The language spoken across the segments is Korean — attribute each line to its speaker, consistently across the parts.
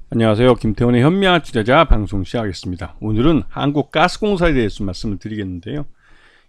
Speaker 1: 안녕하세요. 김태원의 현명한 투자자 방송 시작하겠습니다. 오늘은 한국가스공사에 대해서 말씀을 드리겠는데요.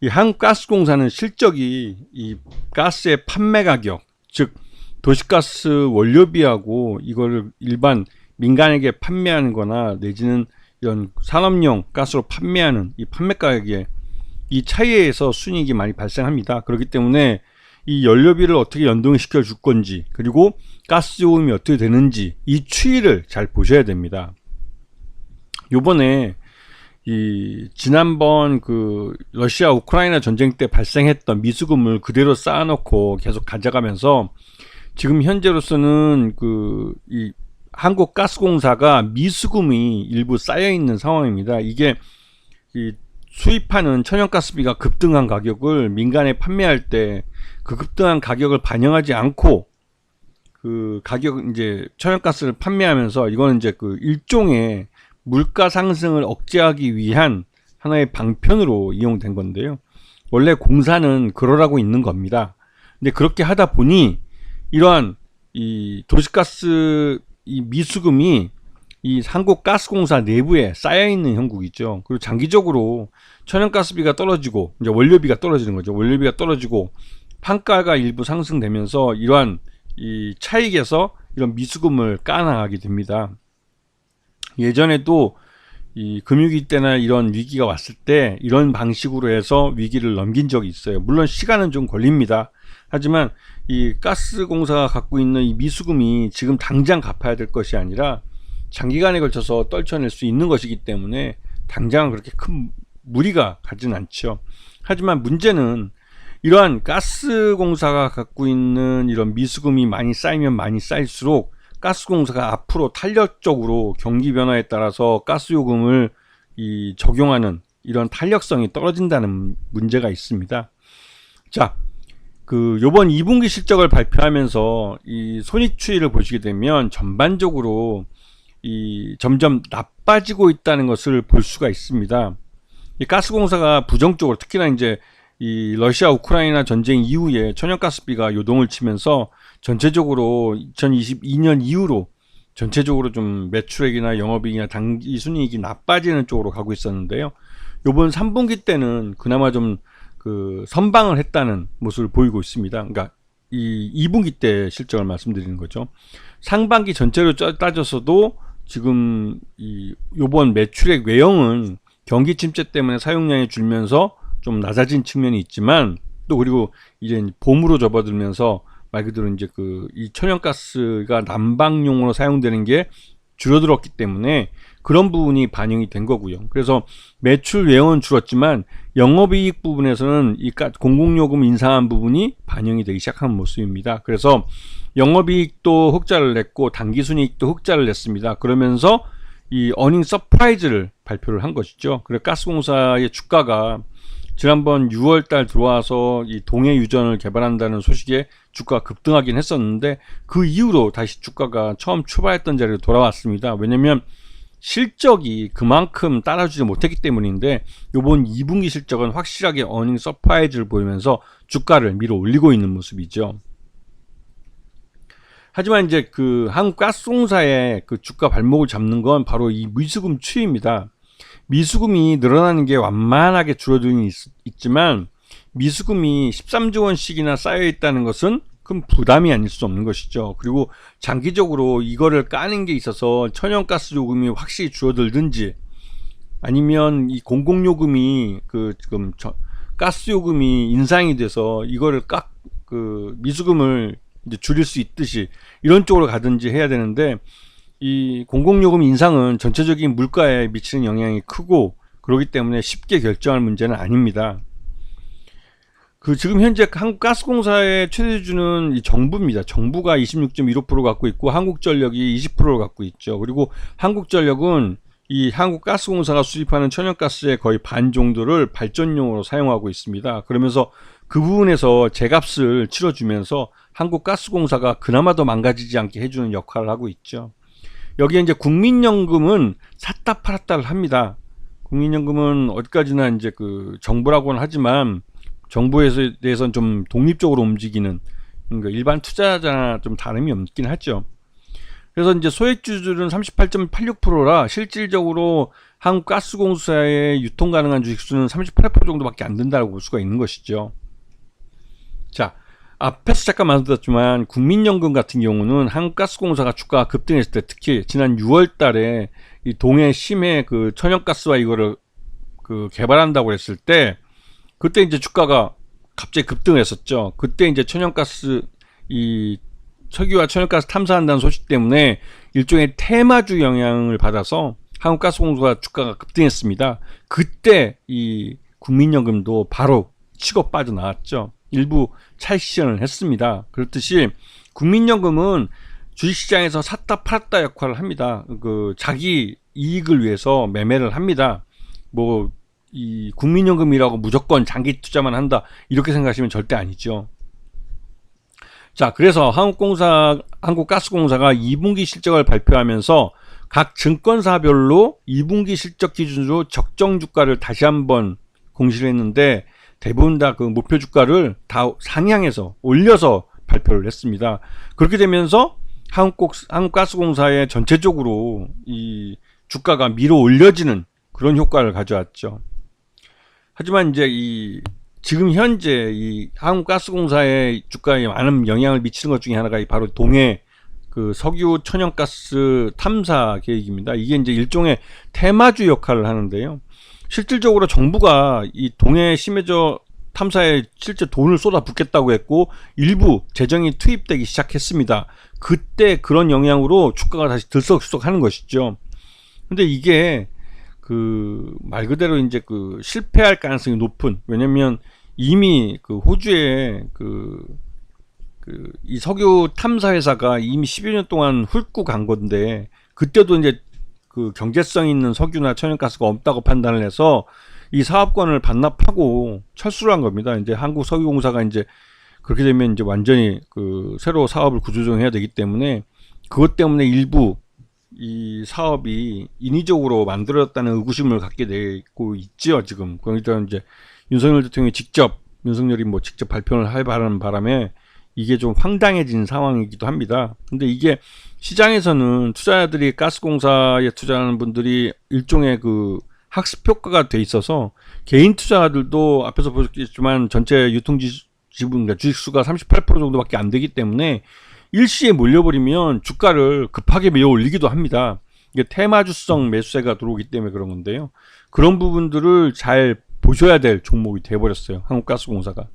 Speaker 1: 이 한국가스공사는 실적이 이 가스의 판매 가격, 즉 도시가스 원료비하고 이거를 일반 민간에게 판매하는 거나 내지는 이런 산업용 가스로 판매하는 이 판매 가격에 이 차이에서 순이익이 많이 발생합니다. 그렇기 때문에 이 연료비를 어떻게 연동시켜 줄 건지, 그리고 가스 요금이 어떻게 되는지 이 추이를 잘 보셔야 됩니다. 요번에 이 지난번 그 러시아 우크라이나 전쟁 때 발생했던 미수금을 그대로 쌓아놓고 계속 가져가면서 지금 현재로서는 그 이 한국가스공사가 미수금이 일부 쌓여 있는 상황입니다. 이게 이 수입하는 천연가스비가 급등한 가격을 민간에 판매할 때 그 급등한 가격을 반영하지 않고 그 가격 이제 천연가스를 판매하면서 이거는 이제 그 일종의 물가 상승을 억제하기 위한 하나의 방편으로 이용된 건데요. 원래 공사는 그러라고 있는 겁니다. 근데 그렇게 하다 보니 이러한 이 도시가스 이 미수금이 이 한국가스공사 내부에 쌓여 있는 형국이죠. 그리고 장기적으로 천연가스비가 떨어지고 이제 원료비가 떨어지는 거죠. 원료비가 떨어지고 판가가 일부 상승되면서 이러한 이 차익에서 이런 미수금을 까나가게 됩니다. 예전에도 이 금융위기 때나 이런 위기가 왔을 때 이런 방식으로 해서 위기를 넘긴 적이 있어요. 물론 시간은 좀 걸립니다. 하지만 이 가스공사가 갖고 있는 이 미수금이 지금 당장 갚아야 될 것이 아니라 장기간에 걸쳐서 떨쳐낼 수 있는 것이기 때문에 당장 그렇게 큰 무리가 가진 않죠. 하지만 문제는 이러한 가스공사가 갖고 있는 이런 미수금이 많이 쌓이면 많이 쌓일수록 가스공사가 앞으로 탄력적으로 경기 변화에 따라서 가스요금을 적용하는 이런 탄력성이 떨어진다는 문제가 있습니다. 자, 그 요번 2분기 실적을 발표하면서 이 손익 추이를 보시게 되면 전반적으로 점점 나빠지고 있다는 것을 볼 수가 있습니다. 이 가스공사가 부정적으로 특히나 이제 이 러시아 우크라이나 전쟁 이후에 천연가스비가 요동을 치면서 전체적으로 2022년 이후로 전체적으로 좀 매출액이나 영업이익이나 당기 순이익이 나빠지는 쪽으로 가고 있었는데요. 요번 3분기 때는 그나마 좀 그 선방을 했다는 모습을 보이고 있습니다. 그러니까 이 2분기 때 실적을 말씀드리는 거죠. 상반기 전체로 따져서도 지금 요번 매출액 외형은 경기 침체 때문에 사용량이 줄면서 좀 낮아진 측면이 있지만 또 그리고 이제 봄으로 접어들면서 말 그대로 이제 이 천연가스가 난방용으로 사용되는 게 줄어들었기 때문에 그런 부분이 반영이 된 거고요. 그래서 매출 외형은 줄었지만 영업이익 부분에서는 이 공공요금 인상한 부분이 반영이 되기 시작한 모습입니다. 그래서 영업이익도 흑자를 냈고 당기순이익도 흑자를 냈습니다. 그러면서 이 어닝 서프라이즈를 발표를 한 것이죠. 그래서 가스공사의 주가가 지난번 6월달 들어와서 이 동해 유전을 개발한다는 소식에 주가가 급등하긴 했었는데 그 이후로 다시 주가가 처음 출발했던 자리로 돌아왔습니다. 왜냐면 실적이 그만큼 따라주지 못했기 때문인데 요번 2분기 실적은 확실하게 어닝 서프라이즈를 보이면서 주가를 밀어 올리고 있는 모습이죠. 하지만 이제 그 한국가스공사의 그 주가 발목을 잡는 건 바로 이 미수금 추이입니다. 미수금이 늘어나는 게 완만하게 줄어들긴 있지만 미수금이 13조 원씩이나 쌓여 있다는 것은 큰 부담이 아닐 수 없는 것이죠. 그리고 장기적으로 이거를 까는 게 있어서 천연가스 요금이 확실히 줄어들든지 아니면 이 공공요금이 지금 가스 요금이 인상이 돼서 이거를 미수금을 이제 줄일 수 있듯이 이런 쪽으로 가든지 해야 되는데 이 공공요금 인상은 전체적인 물가에 미치는 영향이 크고 그렇기 때문에 쉽게 결정할 문제는 아닙니다. 지금 현재 한국가스공사의 최대주주는 이 정부입니다. 정부가 26.15% 갖고 있고 한국전력이 20%를 갖고 있죠. 그리고 한국전력은 이 한국가스공사가 수입하는 천연가스의 거의 반 정도를 발전용으로 사용하고 있습니다. 그러면서 그 부분에서 제값을 치러주면서 한국가스공사가 그나마 더 망가지지 않게 해주는 역할을 하고 있죠. 여기에 이제 국민연금은 샀다 팔았다를 합니다. 국민연금은 어디까지나 이제 정부라고는 하지만 정부에 대해서는 좀 독립적으로 움직이는, 그러니까 일반 투자자나 좀 다름이 없긴 하죠. 그래서 이제 소액주주는 38.86%라 실질적으로 한국가스공사의 유통 가능한 주식수는 38% 정도밖에 안 된다고 볼 수가 있는 것이죠. 자, 앞에서 잠깐 말씀드렸지만 국민연금 같은 경우는 한국가스공사가 주가가 급등했을 때, 특히 지난 6월 달에 이 동해 심해 그 천연가스와 이거를 그 개발한다고 했을 때, 그때 이제 주가가 갑자기 급등했었죠. 그때 이제 천연가스, 이 석유와 천연가스 탐사한다는 소식 때문에 일종의 테마주 영향을 받아서 한국가스공사가 주가가 급등했습니다. 그때 이 국민연금도 바로 치고 빠져나왔죠. 일부 차익실현을 했습니다. 그렇듯이 국민연금은 주식시장에서 샀다 팔았다 역할을 합니다. 그 자기 이익을 위해서 매매를 합니다. 뭐 이 국민연금이라고 무조건 장기 투자만 한다 이렇게 생각하시면 절대 아니죠. 자, 그래서 한국가스공사가 2분기 실적을 발표하면서 각 증권사별로 2분기 실적 기준으로 적정 주가를 다시 한번 공시를 했는데, 대부분 다 그 목표 주가를 다 상향해서 올려서 발표를 했습니다. 그렇게 되면서 한국가스공사의 전체적으로 이 주가가 밀어 올려지는 그런 효과를 가져왔죠. 하지만 이제 지금 현재 이 한국가스공사의 주가에 많은 영향을 미치는 것 중에 하나가 바로 동해 그 석유 천연가스 탐사 계획입니다. 이게 이제 일종의 테마주 역할을 하는데요. 실질적으로 정부가 이 동해 심해저 탐사에 실제 돈을 쏟아붓겠다고 했고 일부 재정이 투입되기 시작했습니다. 그때 그런 영향으로 주가가 다시 들썩들썩하는 것이죠. 근데 이게 그 말 그대로 이제 그 실패할 가능성이 높은, 왜냐면 이미 그 호주에 이 석유 탐사 회사가 이미 10여 년 동안 훑고 간 건데, 그때도 이제 그 경제성 있는 석유나 천연가스가 없다고 판단을 해서 이 사업권을 반납하고 철수를 한 겁니다. 이제 한국석유공사가 이제 그렇게 되면 이제 완전히 그 새로 사업을 구조조정해야 되기 때문에, 그것 때문에 일부 이 사업이 인위적으로 만들어졌다는 의구심을 갖게 되고 있죠, 지금. 그러니까 이제 윤석열 대통령이 윤석열이 뭐 직접 발표를 하는 바람에 이게 좀 황당해진 상황이기도 합니다. 근데 이게 시장에서는 투자자들이 가스공사에 투자하는 분들이 일종의 그 학습 효과가 돼 있어서, 개인 투자자들도 앞에서 보셨겠지만 전체 유통 지분, 그러니까 주식수가 38% 정도밖에 안 되기 때문에 일시에 몰려버리면 주가를 급하게 밀어 올리기도 합니다. 이게 테마주성 매수세가 들어오기 때문에 그런 건데요. 그런 부분들을 잘 보셔야 될 종목이 돼버렸어요, 한국가스공사가.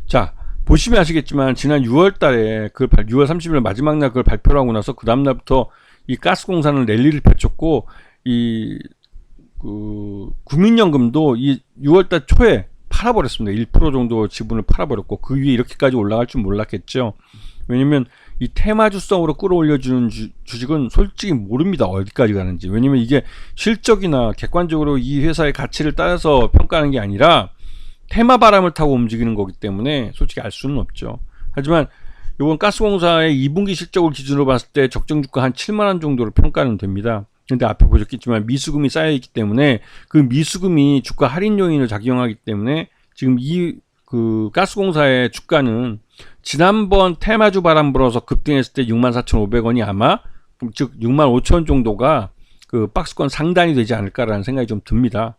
Speaker 1: 자, 보시면 아시겠지만 지난 6월 달에 6월 30일 마지막 날 그걸 발표를 하고 나서 그 다음 날부터 이 가스공사는 랠리를 펼쳤고, 국민연금도 이 6월 달 초에 팔아버렸습니다. 1% 정도 지분을 팔아버렸고, 그 위에 이렇게까지 올라갈 줄 몰랐겠죠. 왜냐면 이 테마주성으로 끌어올려주는 주식은 솔직히 모릅니다, 어디까지 가는지. 왜냐면 이게 실적이나 객관적으로 이 회사의 가치를 따라서 평가하는 게 아니라 테마 바람을 타고 움직이는 거기 때문에 솔직히 알 수는 없죠. 하지만 이번 가스공사의 2분기 실적을 기준으로 봤을 때 적정 주가 한 7만원 정도로 평가는 됩니다. 근데 앞에 보셨겠지만 미수금이 쌓여있기 때문에 그 미수금이 주가 할인 요인을 작용하기 때문에 지금 그 가스공사의 주가는 지난번 테마주 바람 불어서 급등했을 때 64,500원이 아마, 즉 65,000원 정도가 그 박스권 상단이 되지 않을까라는 생각이 좀 듭니다.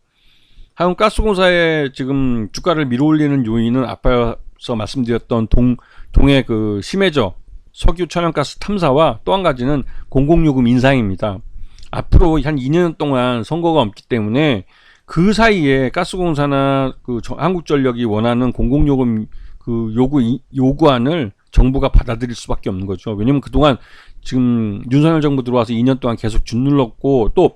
Speaker 1: 한국가스공사의 지금 주가를 밀어올리는 요인은 앞서 말씀드렸던 동해 그 심해저 석유 천연가스 탐사와 또 한 가지는 공공요금 인상입니다. 앞으로 한 2년 동안 선거가 없기 때문에 그 사이에 가스공사나 그 한국전력이 원하는 공공요금 그 요구안을 정부가 받아들일 수밖에 없는 거죠. 왜냐면 그동안 지금 윤석열 정부 들어와서 2년 동안 계속 짓눌렀고, 또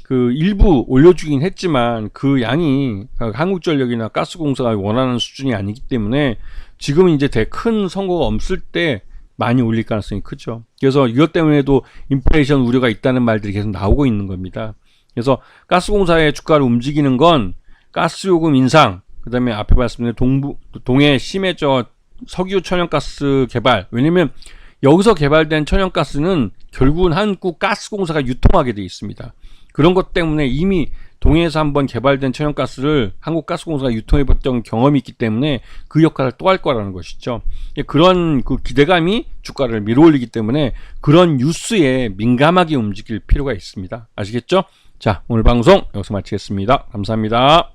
Speaker 1: 그 일부 올려주긴 했지만 그 양이 한국전력이나 가스공사가 원하는 수준이 아니기 때문에 지금은 이제 큰 선거가 없을 때 많이 올릴 가능성이 크죠. 그래서 이것 때문에도 인플레이션 우려가 있다는 말들이 계속 나오고 있는 겁니다. 그래서 가스공사의 주가를 움직이는 건 가스요금 인상, 그 다음에 앞에 말씀드린 동해 심해저 석유 천연가스 개발. 왜냐면 여기서 개발된 천연가스는 결국은 한국가스공사가 유통하게 되어 있습니다. 그런 것 때문에 이미 동해에서 한번 개발된 천연가스를 한국가스공사가 유통해봤던 경험이 있기 때문에 그 역할을 또 할 거라는 것이죠. 그런 그 기대감이 주가를 밀어올리기 때문에 그런 뉴스에 민감하게 움직일 필요가 있습니다. 아시겠죠? 자, 오늘 방송 여기서 마치겠습니다. 감사합니다.